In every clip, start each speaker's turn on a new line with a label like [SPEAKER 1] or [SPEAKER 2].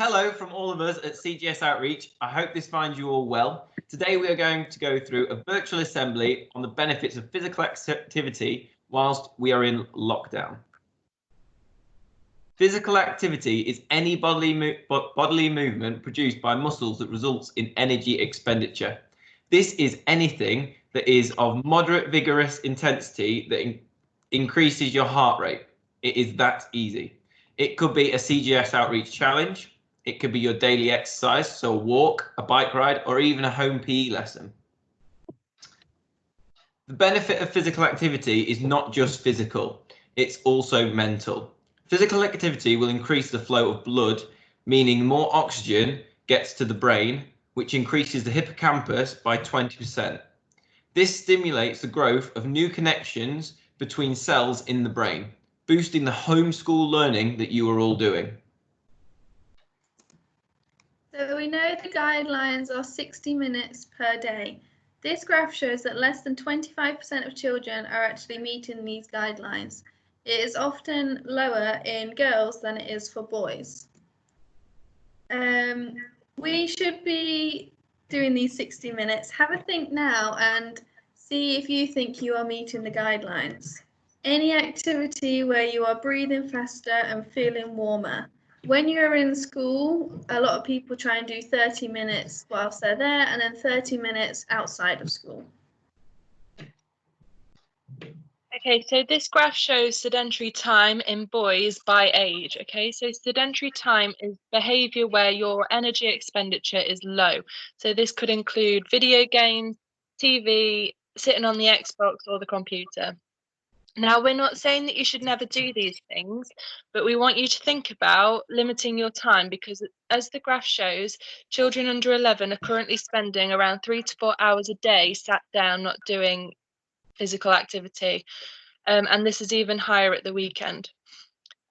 [SPEAKER 1] Hello from all of us at CGS Outreach. I hope this finds you all well. Today we are going to go through a virtual assembly on the benefits of physical activity whilst we are in lockdown. Physical activity is any bodily movement produced by muscles that results in energy expenditure. This is anything that is of moderate vigorous intensity that increases your heart rate. It is that easy. It could be a CGS Outreach challenge. It could be your daily exercise, so a walk, a bike ride, or even a home PE lesson. The benefit of physical activity is not just physical, it's also mental. Physical activity will increase the flow of blood, meaning more oxygen gets to the brain, which increases the hippocampus by 20%. This stimulates the growth of new connections between cells in the brain, boosting the homeschool learning that you are all doing.
[SPEAKER 2] So we know the guidelines are 60 minutes per day. This graph shows that less than 25% of children are actually meeting these guidelines. It is often lower in girls than it is for boys. We should be doing these 60 minutes. Have a think now and see if you think you are meeting the guidelines. Any activity where you are breathing faster and feeling warmer. When you're in school, a lot of people try and do 30 minutes whilst they're there and then 30 minutes outside of school.
[SPEAKER 3] Okay, so this graph shows sedentary time in boys by age. Okay, so sedentary time is behavior where your energy expenditure is low. So this could include video games, TV, sitting on the Xbox or the computer. Now, we're not saying that you should never do these things, but we want you to think about limiting your time because, as the graph shows, children under 11 are currently spending around 3 to 4 hours a day sat down not doing physical activity, and this is even higher at the weekend.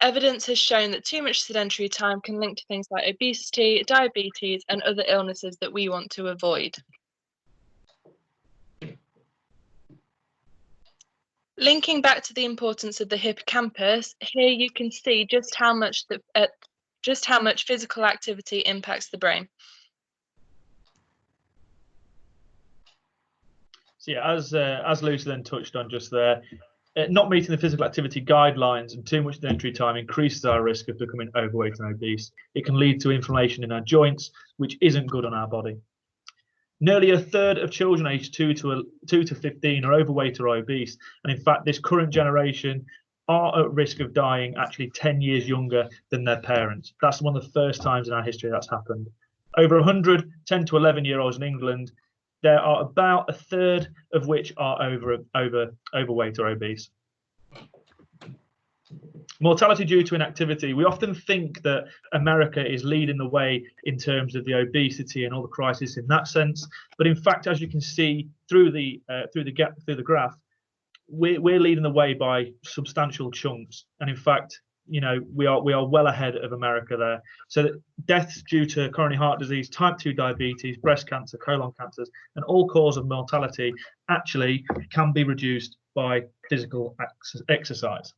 [SPEAKER 3] Evidence has shown that too much sedentary time can link to things like obesity, diabetes, and other illnesses that we want to avoid. Linking back to the importance of the hippocampus, here you can see just how much physical activity impacts the brain.
[SPEAKER 4] So yeah, as Lucy then touched on just there, not meeting the physical activity guidelines and too much sedentary time increases our risk of becoming overweight and obese. It can lead to inflammation in our joints, which isn't good on our body. Nearly a third of children aged 2 to 15 are overweight or obese, and in fact this current generation are at risk of dying actually 10 years younger than their parents. That's one of the first times in our history that's happened. Over 100 10 to 11-year-olds in England, there are about a third of which are overweight or obese. Mortality due to inactivity. We often think that America is leading the way in terms of the obesity and all the crisis in that sense, but in fact, as you can see through the graph, we're leading the way by substantial chunks. And in fact, you know, we are well ahead of America there. So that deaths due to coronary heart disease, type 2 diabetes, breast cancer, colon cancers, and all cause of mortality actually can be reduced by physical exercise.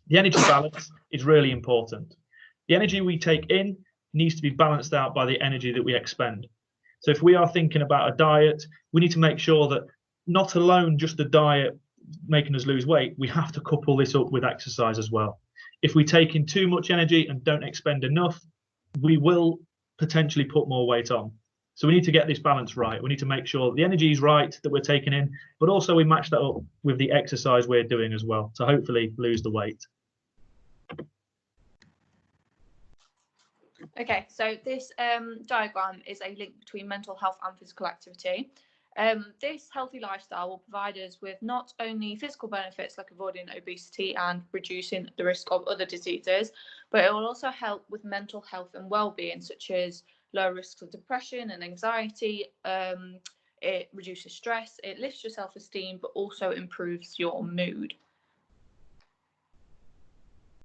[SPEAKER 4] The energy balance is really important. The energy we take in needs to be balanced out by the energy that we expend. So if we are thinking about a diet, we need to make sure that not alone just the diet making us lose weight, we have to couple this up with exercise as well. If we take in too much energy and don't expend enough, we will potentially put more weight on. So we need to get this balance right. We need to make sure the energy is right that we're taking in, but also we match that up with the exercise we're doing as well to hopefully lose the weight.
[SPEAKER 5] Okay, so this diagram is a link between mental health and physical activity. This healthy lifestyle will provide us with not only physical benefits like avoiding obesity and reducing the risk of other diseases, but it will also help with mental health and well-being, such as low risks of depression and anxiety. It reduces stress, it lifts your self-esteem, but also improves your mood.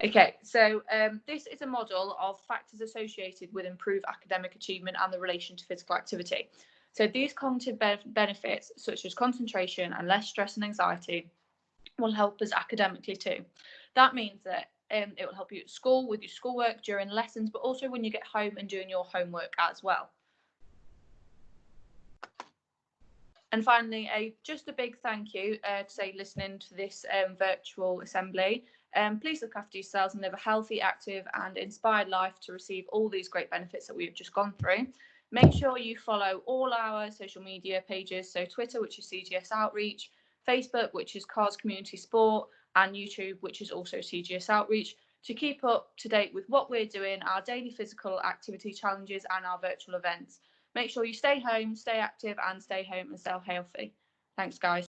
[SPEAKER 5] Okay, so this is a model of factors associated with improved academic achievement and the relation to physical activity. So these cognitive benefits, such as concentration and less stress and anxiety, will help us academically too. That means that It will help you at school with your schoolwork during lessons, but also when you get home and doing your homework as well. And finally, just a big thank you to say listening to this virtual assembly. Please look after yourselves and live a healthy, active and inspired life to receive all these great benefits that we've just gone through. Make sure you follow all our social media pages, so Twitter, which is CGS Outreach, Facebook, which is Cars Community Sport, and YouTube, which is also CGS Outreach, to keep up to date with what we're doing, our daily physical activity challenges and our virtual events. Make sure you stay home, stay active and stay home and stay healthy. Thanks, guys.